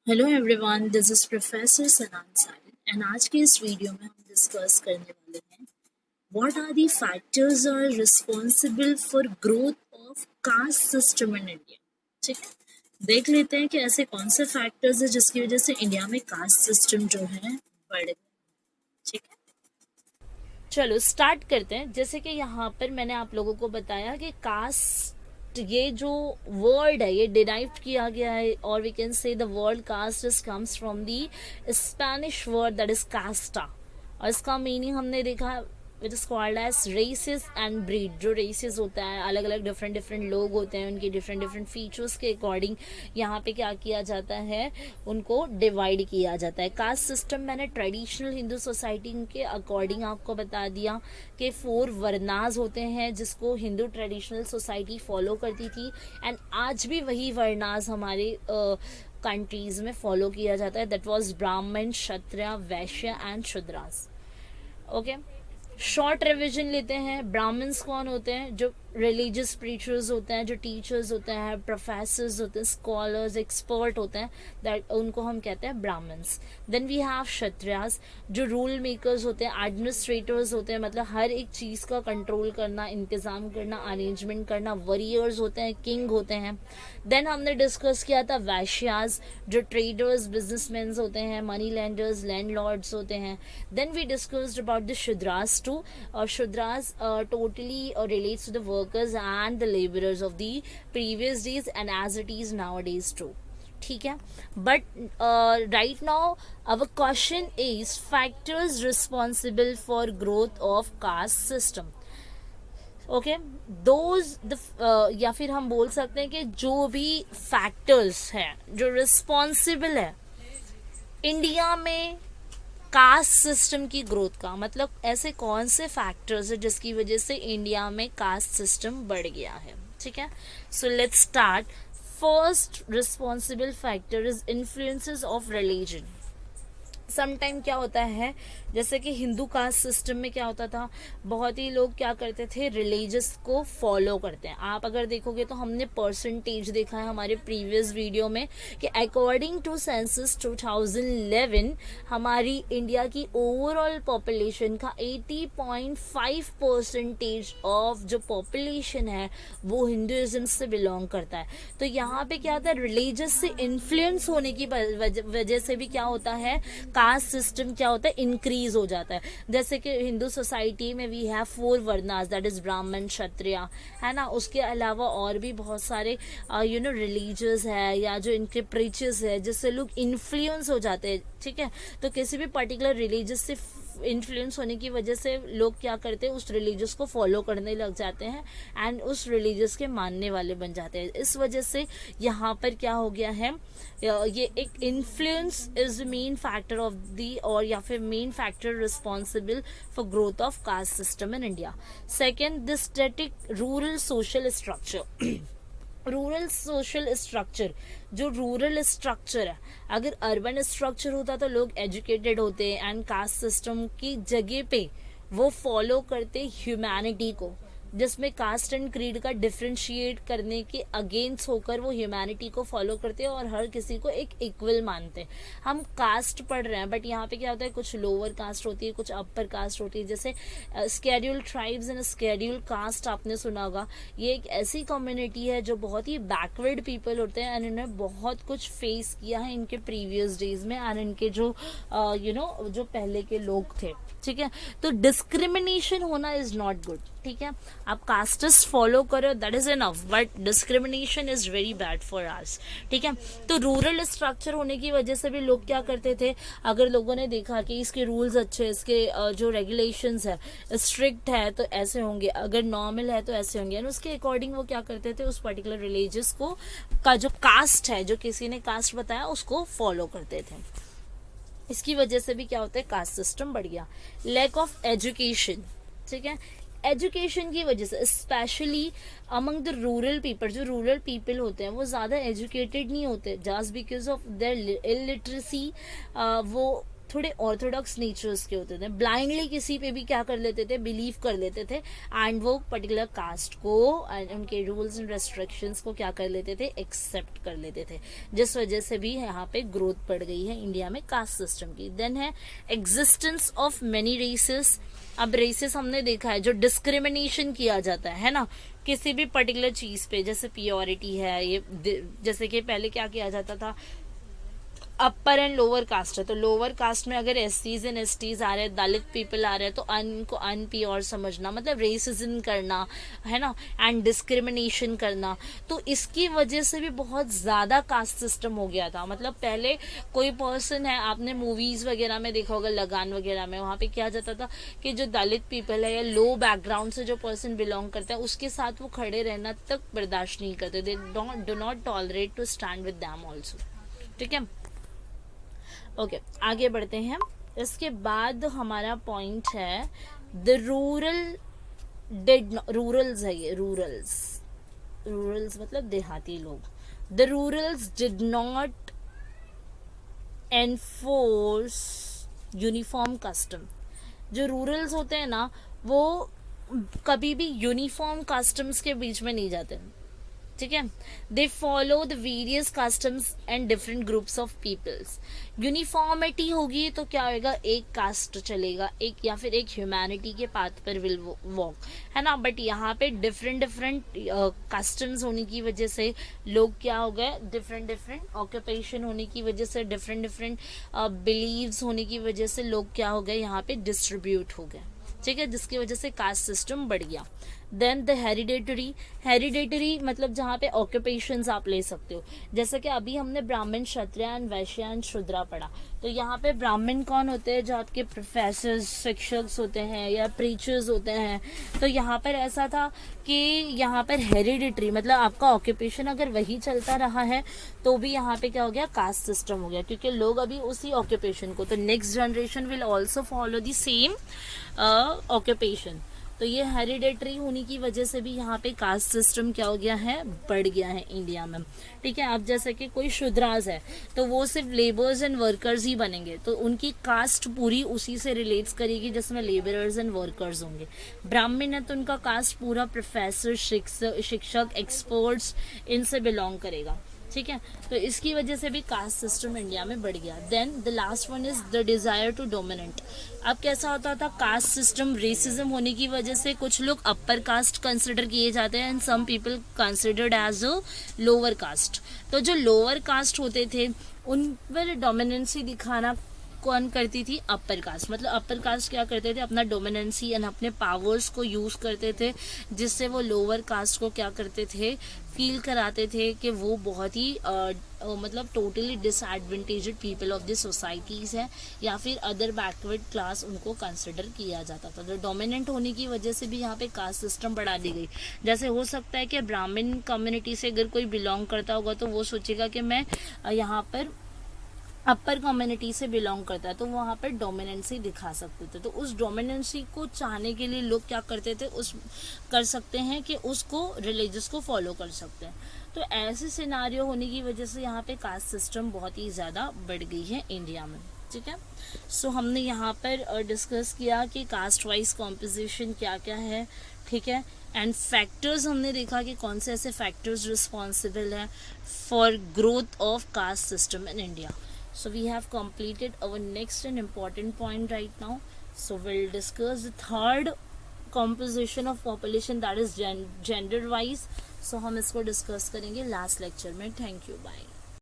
Hello everyone, this is professor सनान साहिल and आज के इस वीडियो में हम डिस्कस करने वाले हैं what are the factors are responsible for growth of caste system in India. ठीक है, देख लेते हैं कि ऐसे कौन से फैक्टर्स है जिसकी वजह से इंडिया में कास्ट सिस्टम जो है बढ़ गया। ठीक है, चलो स्टार्ट करते हैं। जैसे कि यहाँ पर मैंने आप लोगों को बताया कि कास्ट, ये जो वर्ड है ये डिराइव किया गया है, और we can say the word caste is comes from the Spanish word that is casta. और इसका मीनिंग हमने देखा, which is called as races and breed. जो रेसेस होता है, अलग अलग डिफरेंट डिफरेंट लोग होते हैं, उनके डिफरेंट डिफरेंट फीचर्स के अकॉर्डिंग यहाँ पे क्या किया जाता है, उनको डिवाइड किया जाता है। कास्ट सिस्टम मैंने ट्रेडिशनल हिंदू सोसाइटी के अकॉर्डिंग आपको बता दिया कि 4 वर्नाज होते हैं जिसको हिंदू ट्रेडिशनल सोसाइटी फॉलो करती थी, एंड आज भी वही वर्नाज हमारे कंट्रीज में फॉलो किया जाता है। दैट वाज ब्राह्मण, क्षत्रिय, वैश्य and Shudras. Okay, short revision लेते हैं। ब्राह्मण्स कौन होते हैं? जो रिलीजियस प्रीचर्स होते हैं, जो टीचर्स होते हैं, प्रोफेसर्स होते हैं, स्कॉलर्स, एक्सपर्ट होते हैं, दैट उनको हम कहते हैं Brahmans. Then we have Kshatriyas, जो रूल मेकर्स होते हैं, एडमिनिस्ट्रेटर्स होते हैं, मतलब हर एक चीज का कंट्रोल करना, इंतजाम करना, अरेंजमेंट करना, वॉरियर्स होते हैं, किंग होते हैं। देन हमने डिस्कस किया था वैश्यास, जो ट्रेडर्स, बिजनेसमैन होते हैं, मनी लैंडर्स, लैंडलॉर्ड्स होते हैं। Then we discussed about the Shudras too, और Shudras totally relates to the workers and the laborers of the previous days and as it is nowadays too. ठीक है, but right now our question is factors responsible for growth of caste system. Okay, those या फिर हम बोल सकते हैं कि जो भी फैक्टर्स हैं जो रिस्पॉन्सिबल है इंडिया में कास्ट सिस्टम की ग्रोथ का, मतलब ऐसे कौन से फैक्टर्स है जिसकी वजह से इंडिया में कास्ट सिस्टम बढ़ गया है। ठीक है, so let's start. First responsible factor is influences of religion. Sometime क्या होता है, जैसे कि हिंदू कास्ट सिस्टम में क्या होता था, बहुत ही लोग क्या करते थे, रिलीजियस को फॉलो करते हैं। आप अगर देखोगे तो हमने परसेंटेज देखा है हमारे प्रीवियस वीडियो में कि अकॉर्डिंग टू सेंसस 2011 हमारी इंडिया की ओवरऑल पॉपुलेशन का 80.5% ऑफ जो पॉपुलेशन है वो हिंदुइज्म से बिलोंग करता है। तो यहाँ पे क्या होता है, रिलीजियस से इन्फ्लुएंस होने की वजह से भी क्या होता है, कास्ट सिस्टम क्या होता है, इंक्रीज हो जाता है। जैसे कि हिंदू सोसाइटी में वी हैव 4 वर्नास, दैट इज ब्राह्मण, क्षत्रिय, है ना। उसके अलावा और भी बहुत सारे रिलीजियस है या जो इनके प्रीचर्स है जिससे लोग इन्फ्लुएंस हो जाते हैं। ठीक है, तो किसी भी पर्टिकुलर रिलीजियस से इन्फ्लुएंस होने की वजह से लोग क्या करते हैं, उस रिलीजियस को फॉलो करने लग जाते हैं एंड उस रिलीजियस के मानने वाले बन जाते हैं। इस वजह से यहाँ पर क्या हो गया है, ये एक influence is main factor of the, और या फिर main factor responsible for growth of caste system in India. Second, the static rural social structure. Rural social structure, जो रूरल स्ट्रक्चर है, अगर अर्बन स्ट्रक्चर होता तो लोग एजुकेटेड होते एंड कास्ट सिस्टम की जगह पे वो फॉलो करते ह्यूमैनिटी को, जिसमें कास्ट एंड क्रीड का डिफ्रेंशिएट करने के अगेंस्ट होकर वो ह्यूमैनिटी को फॉलो करते हैं और हर किसी को एक इक्वल मानते हैं। हम कास्ट पढ़ रहे हैं बट यहाँ पे क्या होता है, कुछ लोअर कास्ट होती है, कुछ अपर कास्ट होती है। जैसे schedule tribes and schedule caste आपने सुना होगा, ये एक ऐसी कम्युनिटी है जो बहुत ही बैकवर्ड पीपल होते हैं एंड इन्होंने बहुत कुछ फेस किया है इनके प्रीवियस डेज में एंड इनके जो जो पहले के लोग थे। ठीक है, तो डिस्क्रिमिनेशन होना इज नॉट गुड। ठीक है, आप कास्टिस्ट फॉलो करो, that is enough, but discrimination is very bad for us. ठीक है, तो रूरल स्ट्रक्चर होने की वजह से भी लोग क्या करते थे, अगर लोगों ने देखा कि इसके रूल्स अच्छे, इसके जो रेगुलेशंस है स्ट्रिक्ट है तो ऐसे होंगे, अगर नॉर्मल है तो ऐसे होंगे, उसके अकॉर्डिंग वो क्या करते थे, उस पर्टिकुलर रिलीजियस को का जो कास्ट है, जो किसी ने कास्ट बताया उसको फॉलो करते थे। इसकी वजह से भी क्या होता है, कास्ट सिस्टम बढ़ गया। Lack of education. ठीक है, एजुकेशन की वजह से specially among the rural people, जो रूरल पीपल होते हैं वो ज़्यादा एजुकेटेड नहीं होते, just because of their illiteracy. वो थोड़े ऑर्थोडॉक्स नेचर्स के होते थे, ब्लाइंडली किसी पे भी क्या कर लेते थे, बिलीव कर लेते थे, एंड वो पर्टिकुलर कास्ट को एंड उनके रूल्स एंड रेस्ट्रिक्शंस को क्या कर लेते थे, एक्सेप्ट कर लेते थे, जिस वजह से भी यहाँ पे ग्रोथ पड़ गई है इंडिया में कास्ट सिस्टम की। देन है एग्जिस्टेंस ऑफ मेनी रेसेस। अब रेसेस हमने देखा है जो डिस्क्रिमिनेशन किया जाता है ना, किसी भी पर्टिकुलर चीज पे, जैसे प्योरिटी है, ये जैसे कि पहले क्या किया जाता था, अपर एंड लोअर कास्ट है तो लोअर कास्ट में अगर एससीज एंड एसटीज आ रहे हैं, दलित पीपल आ रहे हैं, तो उनको अनप्योर समझना, मतलब रेसिज्म करना है ना, एंड डिस्क्रिमिनेशन करना। तो इसकी वजह से भी बहुत ज्यादा कास्ट सिस्टम हो गया था। मतलब पहले कोई पर्सन है, आपने मूवीज वगैरह में देखा होगा, लगान वगैरह में, वहां पे क्या जाता था कि जो दलित पीपल है या लो बैकग्राउंड से जो पर्सन बिलोंग करता है, उसके साथ वो खड़े रहना तक बर्दाश्त नहीं करते, they do not tolerate to stand with them also. ठीक है, ओके, आगे बढ़ते हैं। इसके बाद हमारा पॉइंट है द रूरल्स है, ये रूरल्स मतलब देहाती लोग। The rulers did not enforce uniform custom. जो रूरल्स होते हैं ना, वो कभी भी यूनिफॉर्म कस्टम्स के बीच में नहीं जाते। ठीक है, they follow the various customs and different groups of peoples. Uniformity होगी तो क्या होगा, एक कास्ट चलेगा, एक या फिर एक ह्यूमैनिटी के पाथ पर विल वॉक, है ना। बट यहाँ पे डिफरेंट कस्टम्स होने की वजह से लोग क्या हो गए, डिफरेंट ऑक्यूपेशन होने की वजह से, डिफरेंट बिलीव्स होने की वजह से लोग क्या हो गए, यहाँ पे डिस्ट्रीब्यूट हो गए। ठीक है, जिसकी वजह से कास्ट सिस्टम बढ़ गया। देन द हेरिडेटरी मतलब जहाँ पे ऑक्यूपेशंस आप ले सकते हो, जैसे कि अभी हमने ब्राह्मण, क्षत्रिय एंड वैश्य एंड शूद्रा पढ़ा। तो यहाँ पे ब्राह्मण कौन होते हैं, जो आपके प्रोफेसर्स, शिक्षक होते हैं या प्रीचर्स होते हैं। तो यहाँ पर ऐसा था कि यहाँ पर हेरिडेटरी मतलब आपका ऑक्यूपेशन अगर वही चलता रहा है तो भी यहाँ पे क्या हो गया, कास्ट सिस्टम हो गया, क्योंकि लोग अभी उसी ऑक्यूपेशन को, तो next generation will also follow the same occupation. तो ये हेरिडेटरी होने की वजह से भी यहाँ पे कास्ट सिस्टम क्या हो गया है, बढ़ गया है इंडिया में। ठीक है, अब जैसे कि कोई शूद्रास है तो वो सिर्फ लेबर्स एंड वर्कर्स ही बनेंगे, तो उनकी कास्ट पूरी उसी से रिलेट्स करेगी जिसमें लेबरर्स एंड वर्कर्स होंगे। ब्राह्मण है तो उनका कास्ट पूरा प्रोफेसर, शिक्षक, एक्सपर्ट्स, इनसे बिलोंग करेगा। ठीक है, तो इसकी वजह से भी कास्ट सिस्टम इंडिया में बढ़ गया। Then the last one is the desire to dominate. अब कैसा होता था, कास्ट सिस्टम रेसिज्म होने की वजह से कुछ लोग अपर कास्ट कंसिडर किए जाते हैं and some people considered as a lower caste. तो जो लोअर कास्ट होते थे उन पर डोमिनेंसी दिखाना कौन करती थी, अपर कास्ट। मतलब अपर कास्ट क्या करते थे, अपना डोमिनेंसी एंड अपने पावर्स को यूज करते थे, जिससे वो लोअर कास्ट को क्या करते थे, फील कराते थे कि वो बहुत ही मतलब totally disadvantaged people of the societies है, या फिर अदर बैकवर्ड क्लास उनको कंसिडर किया जाता था। तो डोमिनेंट होने की वजह से भी यहाँ पे कास्ट सिस्टम बढ़ा दी गई। जैसे हो सकता है कि ब्राह्मण कम्युनिटी से अगर कोई बिलोंग करता होगा तो वो सोचेगा कि मैं यहाँ पर अपर कम्युनिटी से बिलोंग करता है, तो वहाँ पर डोमिनेंसी दिखा सकते थे। तो उस डोमिनेंसी को चाहने के लिए लोग क्या करते थे, उस कर सकते हैं कि उसको रिलीजियस को फॉलो कर सकते हैं। तो ऐसे सिनारियो होने की वजह से यहाँ पे कास्ट सिस्टम बहुत ही ज़्यादा बढ़ गई है इंडिया में। ठीक है, सो हमने यहाँ पर डिस्कस किया कि कास्ट वाइज कॉम्पोजिशन क्या क्या है। ठीक है, एंड फैक्टर्स हमने देखा कि कौन से ऐसे फैक्टर्स रिस्पॉन्सिबल हैं for growth of caste system in India. So we have completed our next and important point right now. So we'll discuss the third composition of population, that is gender wise. So हम इसको discuss करेंगे last lecture में. Thank you, bye.